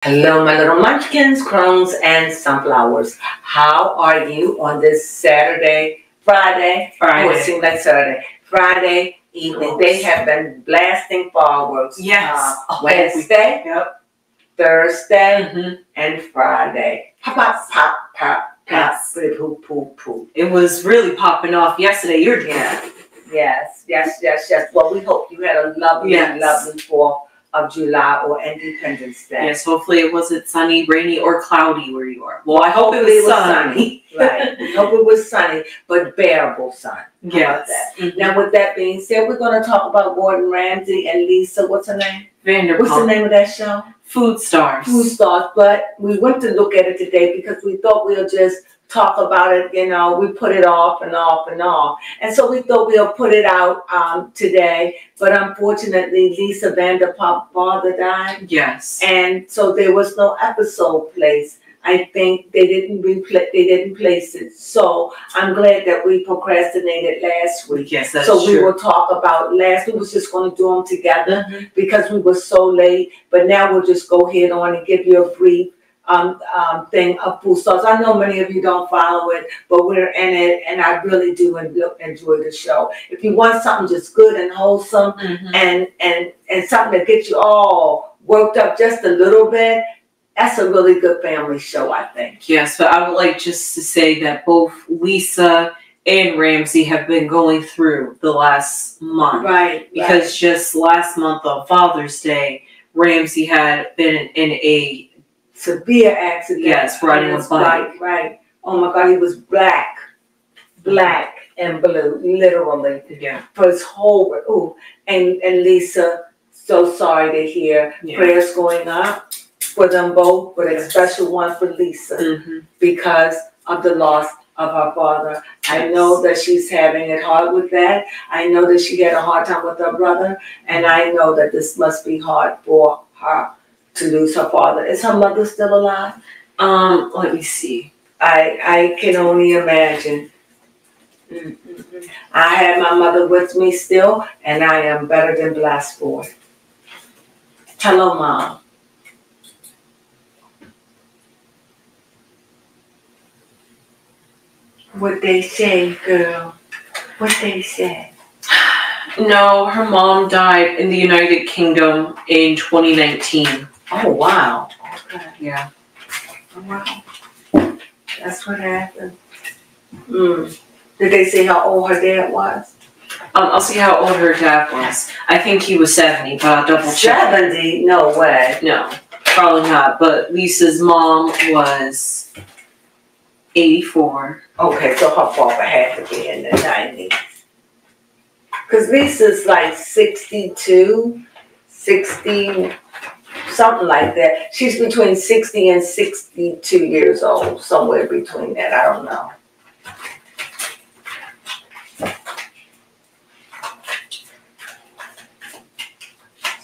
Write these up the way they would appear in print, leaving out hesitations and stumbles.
Hello, my little munchkins, crones, and sunflowers. How are you on this Friday? Oh, it seems like Saturday. Friday evening. They have been blasting fireworks. Yes. Wednesday, Yep. Thursday, and Friday. Pop, pop, pop, pop, pop, Yes. poop, poop, poop. It was really popping off yesterday. Yes. Well, we hope you had a lovely 4th of July or Independence Day. Yes, hopefully it wasn't sunny, rainy, or cloudy where you are. Well, I hope it was sunny. Right. We hope it was sunny, but bearable sun. Yes. Now, with that being said, we're going to talk about Gordon Ramsay and Lisa. What's her name? Vanderpump. What's the name of that show? Food Stars. Food Stars. But we went to look at it today because we thought we'll just talk about it. You know, we put it off and off and off. And so we thought we'll put it out today. But unfortunately, Lisa Vanderpump's father died. Yes. And so there was no episode placed. I think they didn't place it. So I'm glad that we procrastinated last week. Yes, that's so true. We will talk about last week. We was just going to do them together because we were so late. But now we'll just go ahead on and give you a brief thing of Food Stars. I know many of you don't follow it, but we're in it, and I really do enjoy the show. If you want something just good and wholesome and something that gets you all worked up just a little bit, that's a really good family show, I think. Yes, but I would like just to say that both Lisa and Ramsay have been going through the last month. Right. Because just last month on Father's Day, Ramsay had been in a severe accident. Yes, riding a bike. Right. Oh my God, he was black and blue, literally. Yeah. For his whole. Ooh, and Lisa, so sorry to hear. Yeah. Prayers going up for them both, but a special one for Lisa because of the loss of her father. I know that she's having it hard with that. I know that she had a hard time with her brother, and I know that this must be hard for her to lose her father. Is her mother still alive? Let me see. I can only imagine. I have my mother with me still, and I am better than blessed for it. Hello, Mom. What they say, girl? What they say? No, her mom died in the United Kingdom in 2019. Oh, wow. Okay. Yeah. Oh, wow. That's what happened. Did they say how old her dad was? I'll see how old her dad was. I think he was 70, but I'll double check. 70? No way. No, probably not. But Lisa's mom was 84. Okay, so her father had to be in the 90s. Because Lisa's like 62, 60, something like that. She's between 60 and 62 years old, somewhere between that. I don't know.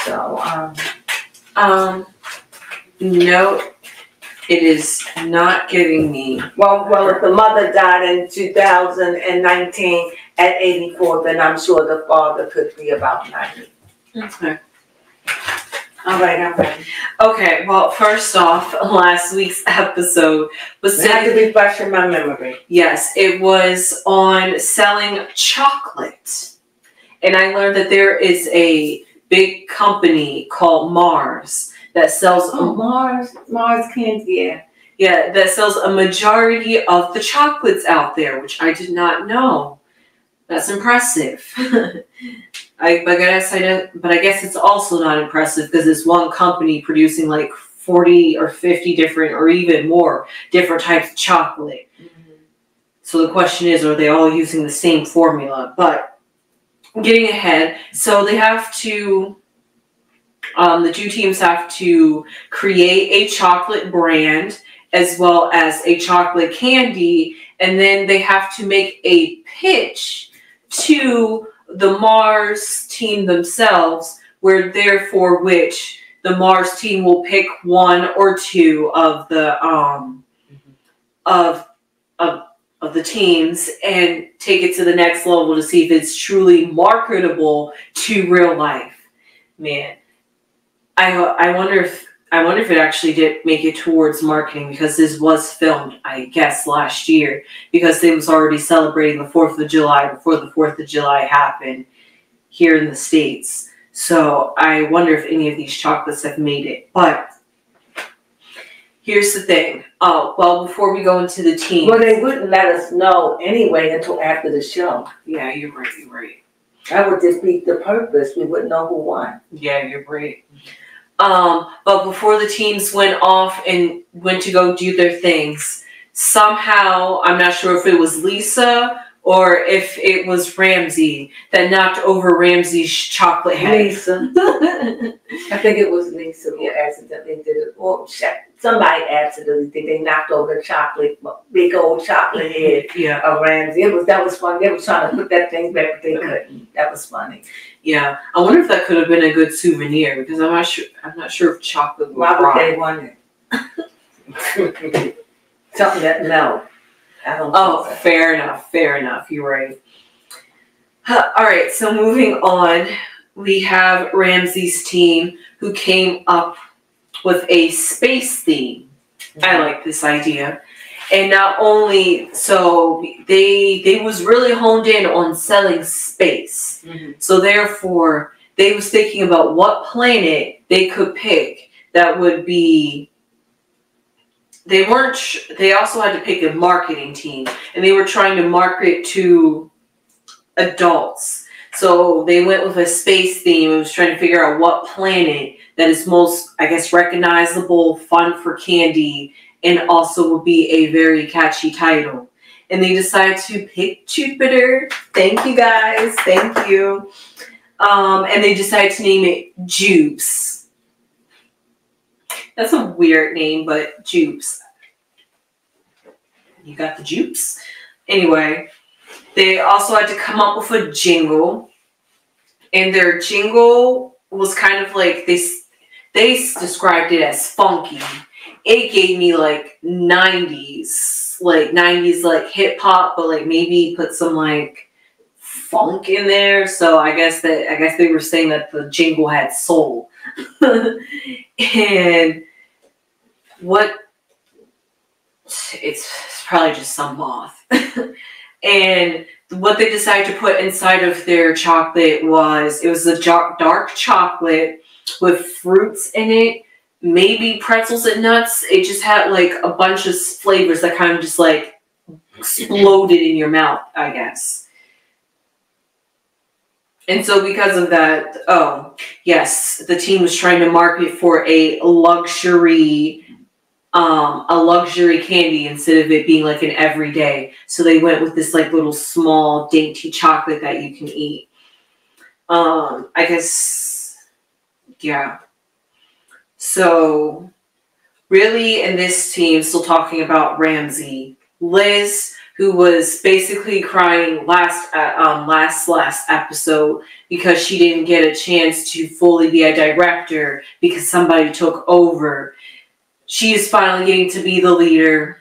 So, no, it is not giving me. Well, if the mother died in 2019 at 84, then I'm sure the father could be about 90. Okay. All right. Okay, well, first off, last week's episode was... I have to refresh in my memory. Yes, it was on selling chocolate. And I learned that there is a big company called Mars that sells... Oh, Mars candy, Yeah, that sells a majority of the chocolates out there, which I did not know. That's impressive. I guess it's also not impressive because it's one company producing like 40 or 50 different or even more different types of chocolate. So the question is, are they all using the same formula? But getting ahead, so they have to, the two teams have to create a chocolate brand as well as a chocolate candy, and then they have to make a pitch to the Mars team themselves, where therefore which the Mars team will pick one or two of the of the teams and take it to the next level to see if it's truly marketable to real life. Man, I wonder if I wonder if it actually did make it towards marketing, because this was filmed, I guess, last year, because they was already celebrating the 4th of July before the 4th of July happened here in the States. So I wonder if any of these chocolates have made it. But here's the thing. Oh, well, before we go into the team. Well, they wouldn't let us know anyway until after the show. Yeah, you're right, you're right. That would defeat the purpose. We wouldn't know who won. Yeah, you're right. But before the teams went off and went to go do their things, somehow, I'm not sure if it was Lisa or if it was Ramsey that knocked over Ramsey's chocolate head. Lisa. I think it was Lisa who accidentally did it. Or somebody accidentally did. They knocked over the chocolate, big old chocolate head of Ramsey. That was funny. They were trying to put that thing back, but they couldn't. That was funny. Yeah, I wonder if that could have been a good souvenir, because I'm not sure if chocolate would. Why would they want it? Something that melts. Fair enough. You're right. All right, so moving on, we have Ramsey's team who came up with a space theme. Mm-hmm. I like this idea. And not only so, they was really honed in on selling space. Mm-hmm. So therefore, they was thinking about what planet they could pick that would be. They also had to pick a marketing team, and they were trying to market to adults. So they went with a space theme and was trying to figure out what planet that is most, I guess, recognizable, fun for candy, and also would be a very catchy title. And they decided to pick Jupiter. Thank you, guys. Thank you. And they decided to name it Jupes. That's a weird name, but Jupes. You got the Jupes? Anyway, they also had to come up with a jingle. And their jingle was kind of like, they described it as funky. It gave me like 90s like hip hop, but like maybe put some like funk in there. So I guess they were saying that the jingle had soul. And it's probably just some moth. And what they decided to put inside of their chocolate was a dark chocolate with fruits in it, maybe pretzels and nuts. It just had like a bunch of flavors that kind of just like exploded in your mouth, I guess. And so because of that, yes, the team was trying to market for a luxury candy instead of it being like an everyday. So they went with this like little small dainty chocolate that you can eat. I guess, yeah. So really in this team, still talking about Ramsey, Liz, who was basically crying last episode because she didn't get a chance to fully be a director because somebody took over. She is finally getting to be the leader,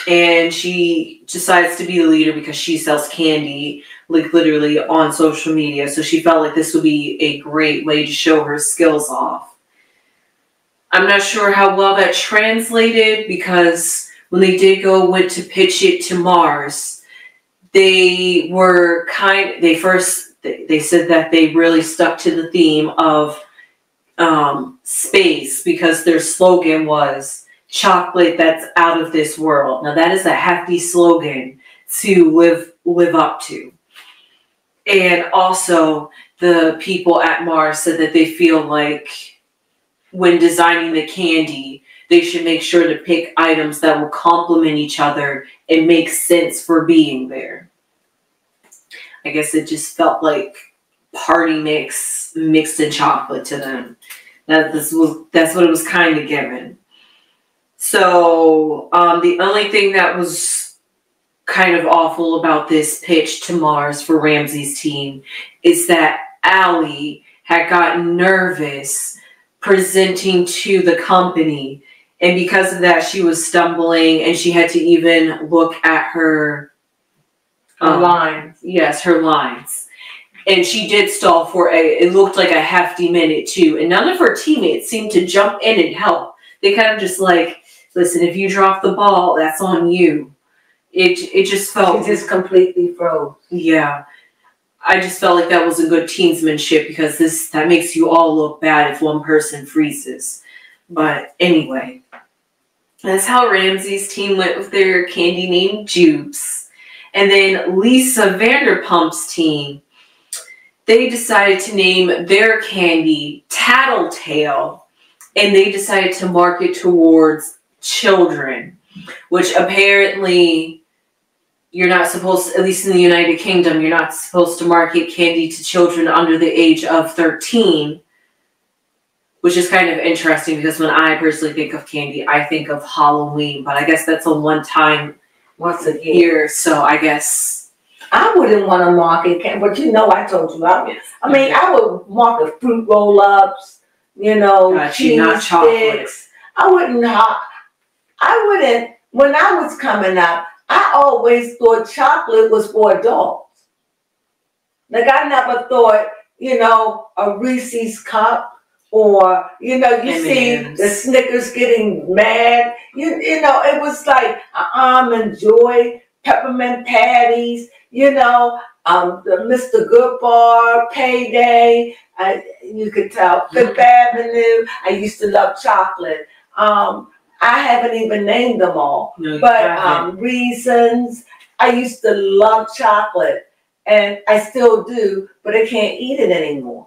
and she decides to be the leader because she sells candy, like literally on social media. So she felt like this would be a great way to show her skills off. I'm not sure how well that translated, because when they went to pitch it to Mars, they said that they really stuck to the theme of space, because their slogan was chocolate that's out of this world. Now that is a hefty slogan to live up to. And also the people at Mars said that they feel like when designing the candy, they should make sure to pick items that will complement each other and make sense for being there. I guess it just felt like party mix mixed in chocolate to them. That's what it was kind of given. So the only thing that was kind of awful about this pitch to Mars for Ramsey's team is that Allie had gotten nervous presenting to the company. And because of that, she was stumbling, and she had to even look at her lines. Yes, her lines. And she did stall for it looked like a hefty minute too. And none of her teammates seemed to jump in and help. They kind of just like, listen, if you drop the ball, that's on you. It just felt... She just completely froze. Yeah. I just felt like that was a good teamsmanship because that makes you all look bad if one person freezes. But anyway, that's how Ramsey's team went with their candy named Jupes. And then Lisa Vanderpump's team, they decided to name their candy Tattletale, and they decided to market towards children, which apparently you're not supposed, at least in the United Kingdom, you're not supposed to market candy to children under the age of 13, which is kind of interesting because when I personally think of candy, I think of Halloween, but I guess that's a one-time once a year, so I guess... I wouldn't want to market candy, but you know, I told you, I mean, I would market fruit roll-ups, you know, cheese sticks. I wouldn't, when I was coming up, I always thought chocolate was for adults. Like, I never thought, you know, a Reese's cup or, you know, you see the Snickers getting mad. You know, it was like Almond Joy, peppermint patties, you know, the Mr. Goodbar, Payday. You could tell Fifth Avenue. I used to love chocolate. I haven't even named them all, but Reasons. I used to love chocolate, and I still do, but I can't eat it anymore.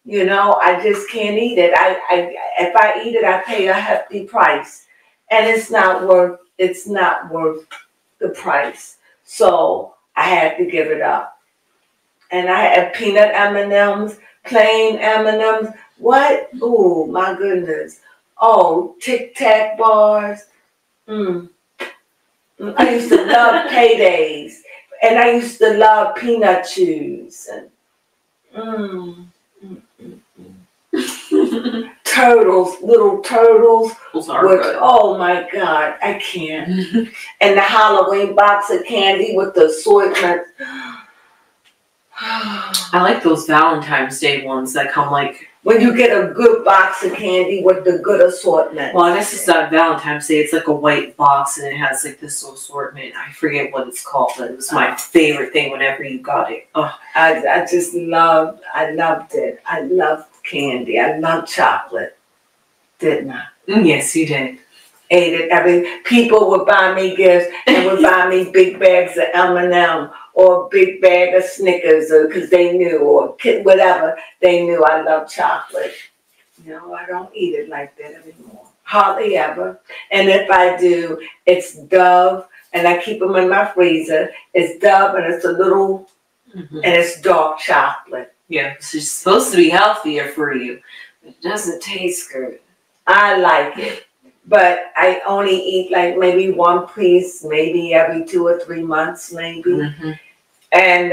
You know, I just can't eat it. If I eat it, I pay a hefty price, and it's not worth the price. So I had to give it up. And I had peanut M&Ms, plain M&Ms. What? Oh my goodness. Oh, Tic Tac bars. I used to love Paydays, and I used to love Peanut Chews. And turtles, little turtles. Those are good. Oh my God, I can't. And the Halloween box of candy with the assortment. I like those Valentine's Day ones that come like... When you get a good box of candy with the good assortment. Well, I guess it's not Valentine's Day. It's like a white box and it has like this assortment. I forget what it's called, but it was my favorite thing whenever you got it. Oh. I loved it. I loved candy. I loved chocolate. Didn't I? Yes, you did. Ate it. I mean, people would buy me gifts and would buy me big bags of M&M or a big bag of Snickers because they knew, or whatever, they knew I love chocolate. You know, I don't eat it like that anymore. Hardly ever. And if I do, it's Dove, and I keep them in my freezer. It's Dove, and it's a little, and it's dark chocolate. Yeah, so it's supposed to be healthier for you, but it doesn't taste good. I like it. But I only eat like maybe one piece, maybe every 2 or 3 months, maybe. And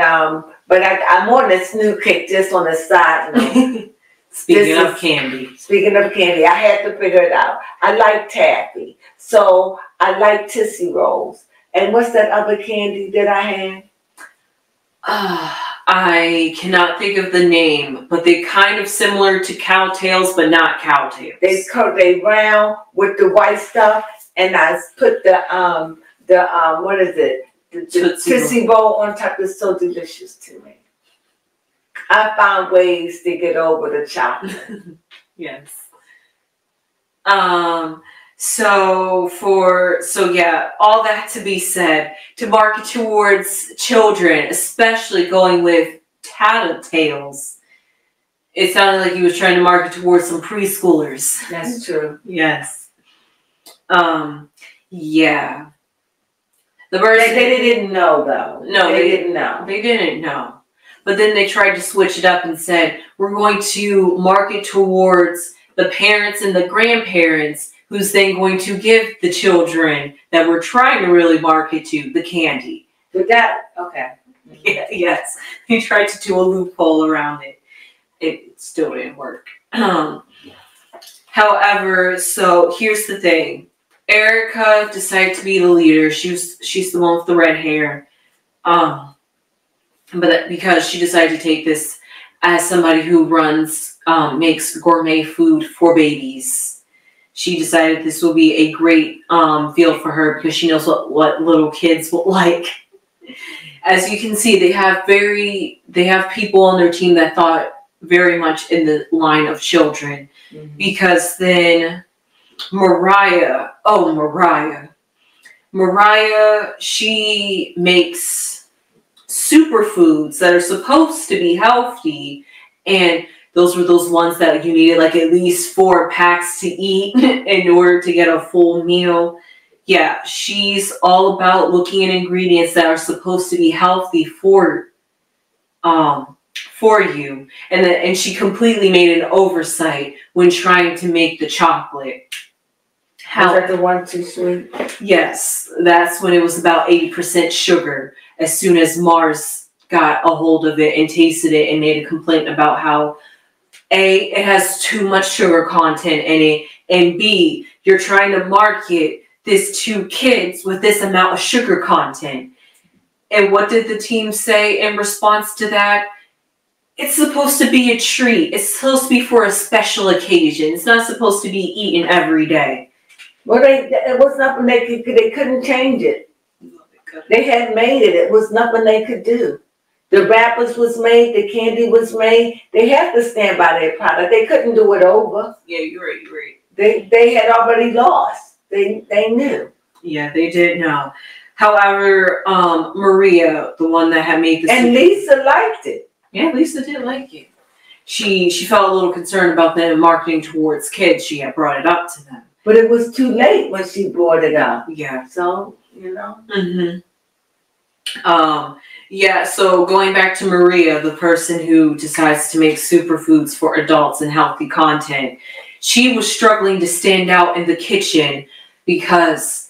but I'm on this new kick just on the side note. Speaking of candy, I had to figure it out. I like taffy, so I like Tootsie Rolls. And what's that other candy that I had? I cannot think of the name, but they're kind of similar to Cowtails, but not Cowtails. They round with the white stuff, and I put the what is it? The Tootsie Roll on top. Is so delicious to me. I found ways to get over the chocolate. Yes. So yeah, all that to be said, to market towards children, especially going with Tattletales, it sounded like he was trying to market towards some preschoolers. That's true. Yes. Yeah. The birds they didn't know though. No, they didn't know. They didn't know. But then they tried to switch it up and said, we're going to market towards the parents and the grandparents, who's then going to give the children that we're trying to really market to the candy. But that, okay. Yeah, yes. He tried to do a loophole around it. It still didn't work. However, so here's the thing. Erica decided to be the leader. She's the one with the red hair. but because she decided to take this as somebody who makes gourmet food for babies, she decided this will be a great field for her because she knows what little kids will like. As you can see, they have people on their team that thought very much in the line of children, because then Mariah, she makes superfoods that are supposed to be healthy, and those were those ones that you needed like at least 4 packs to eat in order to get a full meal. Yeah, she's all about looking at ingredients that are supposed to be healthy for you, and she completely made an oversight when trying to make the chocolate. Was that the one too sweet? Yes, that's when it was about 80% sugar. As soon as Mars got a hold of it and tasted it and made a complaint about how A, it has too much sugar content in it, and B, you're trying to market this to kids with this amount of sugar content. And what did the team say in response to that? It's supposed to be a treat. It's supposed to be for a special occasion. It's not supposed to be eaten every day. Well, it was nothing they couldn't change it. They had made it. It was nothing they could do. The wrappers was made. The candy was made. They had to stand by their product. They couldn't do it over. Yeah, you're right. They had already lost. They knew. Yeah, they did know. However, Maria, the one that had made this, and Lisa liked it. Yeah, Lisa did like it. She felt a little concerned about them marketing towards kids. She had brought it up to them, but it was too late when she brought it up. Yeah. So you know. Yeah. So going back to Maria, the person who decides to make superfoods for adults and healthy content, she was struggling to stand out in the kitchen because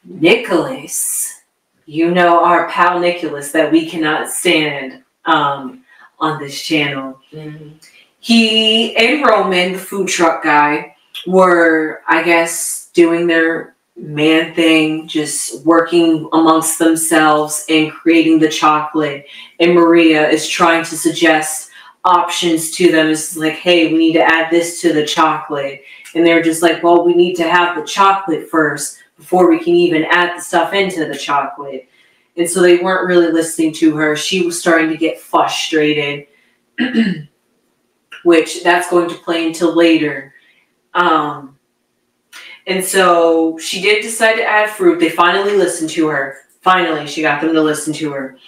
Nicholas, our pal Nicholas that we cannot stand on this channel. He and Roman, the food truck guy, were, I guess, doing their man thing, just working amongst themselves and creating the chocolate. And Maria is trying to suggest options to them. It's like, hey, we need to add this to the chocolate. And they're just like, well, we need to have the chocolate first before we can even add the stuff into the chocolate. And so they weren't really listening to her. She was starting to get frustrated, which that's going to play into later. And so she did decide to add fruit. They finally listened to her. Finally, she got them to listen to her.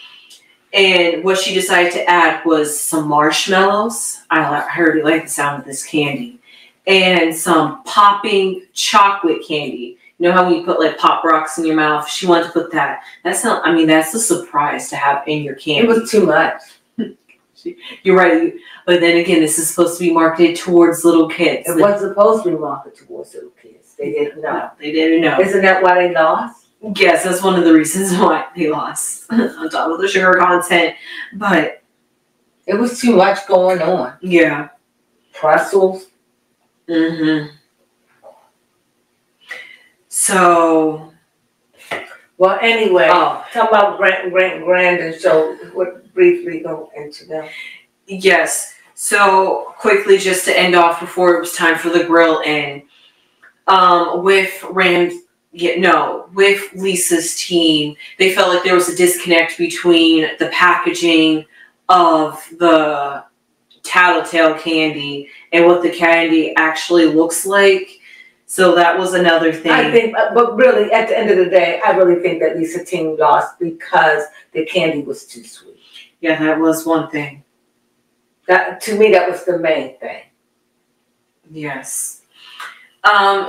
And what she decided to add was some marshmallows. I already like the sound of this candy. And some popping chocolate candy. You know how when you put like Pop Rocks in your mouth? She wanted to put that. That's a surprise to have in your candy. It was too much. You're right. But then again, this is supposed to be marketed towards little kids. It wasn't supposed to be marketed towards little kids. They didn't know. No, they didn't know. Isn't that why they lost? Yes, that's one of the reasons why they lost. On top of the sugar content. But it was too much going on. Yeah. Pretzels. So, well, anyway, talk about Grandin. So, what briefly go into them? Yes. So, quickly, just to end off before it was time for the grill in, with Lisa's team, they felt like there was a disconnect between the packaging of the Tattletale candy and what the candy actually looks like. So that was another thing. I think, but really, at the end of the day, I really think that Lisa's team lost because the candy was too sweet. Yeah, that was one thing. To me, that was the main thing. Yes.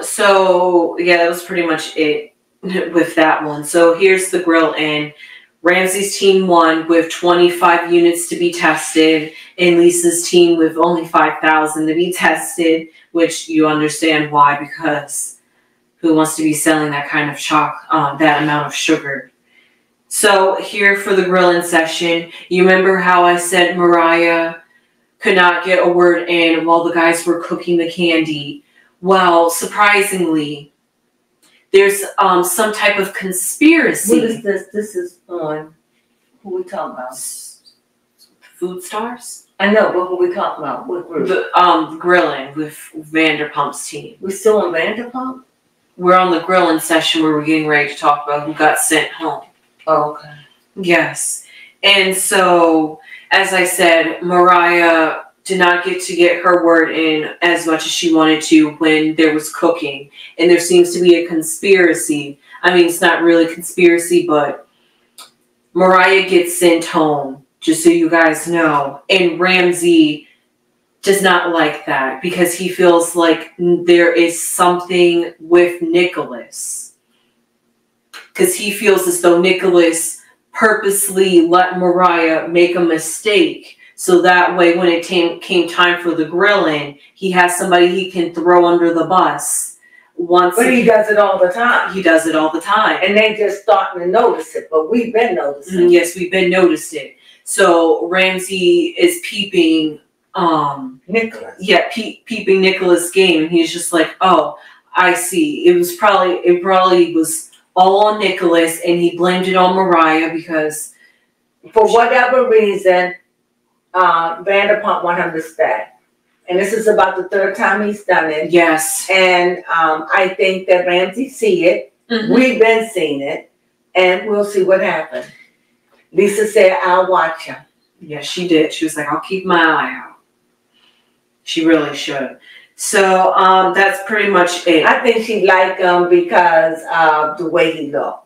So, yeah, that was pretty much it with that one. So here's the grill in. Ramsey's team won with 25 units to be tested, and Lisa's team with only 5,000 to be tested, which you understand why, because who wants to be selling that kind of that amount of sugar? So here for the grill-in session, you remember how I said Mariah could not get a word in while the guys were cooking the candy? Well, surprisingly, there's some type of conspiracy. What is this? This is on. Who we talking about? Food Stars? I know, but who we talking about? What group? The grilling with Vanderpump's team. We still on Vanderpump? We're on the grilling session where we're getting ready to talk about who got sent home. Oh, okay. Yes. And so, as I said, Mariah did not get her word in as much as she wanted to when there was cooking. And there seems to be a conspiracy. I mean, it's not really a conspiracy, but Mariah gets sent home, just so you guys know. And Ramsey does not like that because he feels like there is something with Nicholas. Because he feels as though Nicholas purposely let Mariah make a mistake. So that way when it came time for the grilling, he has somebody he can throw under the bus. But he does it all the time. He does it all the time. And they just starting to notice it. But we've been noticing it. Yes, we've been noticed it. So Ramsey is peeping Nicholas. Yeah, peeping Nicholas' game. And he's just like, oh, I see. It probably was all on Nicholas, and he blamed it on Mariah because for whatever reason, Vanderpump want him to stay. And this is about the third time he's done it. Yes. And I think that Ramsey see it. Mm-hmm. We've been seeing it. And we'll see what happens. Lisa said, I'll watch him. Yes, she did. She was like, I'll keep my eye out. She really should. So that's pretty much it. I think she liked him because of the way he looked.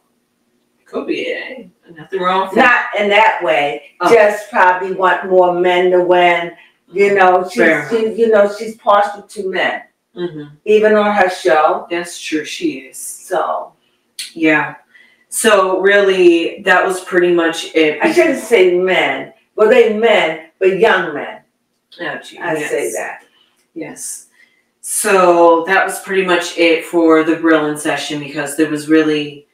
Could be it. Nothing wrong with that. Not in that way. Oh. Just probably want more men to win. You know, she's partial to men. Mm-hmm. Even on her show. That's true. She is. So. Yeah. So really, that was pretty much it. I shouldn't say men. Well, they men, but young men. Oh, gee, I say that. Yes. So that was pretty much it for the grilling session because there was really,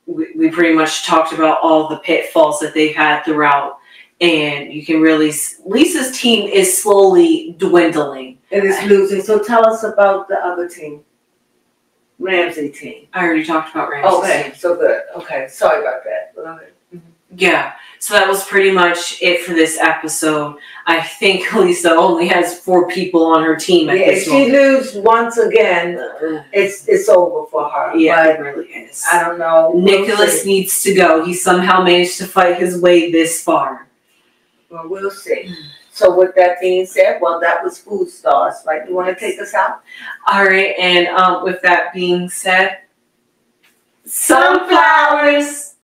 we pretty much talked about all the pitfalls that they had throughout. And you can really, Lisa's team is slowly dwindling. It is losing. So tell us about the other team. Ramsey team. I already talked about Ramsey. Okay, so good. Okay, sorry about that. Mm-hmm. Yeah, so that was pretty much it for this episode. I think Lisa only has 4 people on her team at this moment. If she loses once again, it's over for her. Yeah, but it really is. I don't know. Nicholas needs to go. He somehow managed to fight his way this far. Well, we'll see. So with that being said, well, that was Food Stars, right? You want to take us out? All right, and with that being said, sunflowers.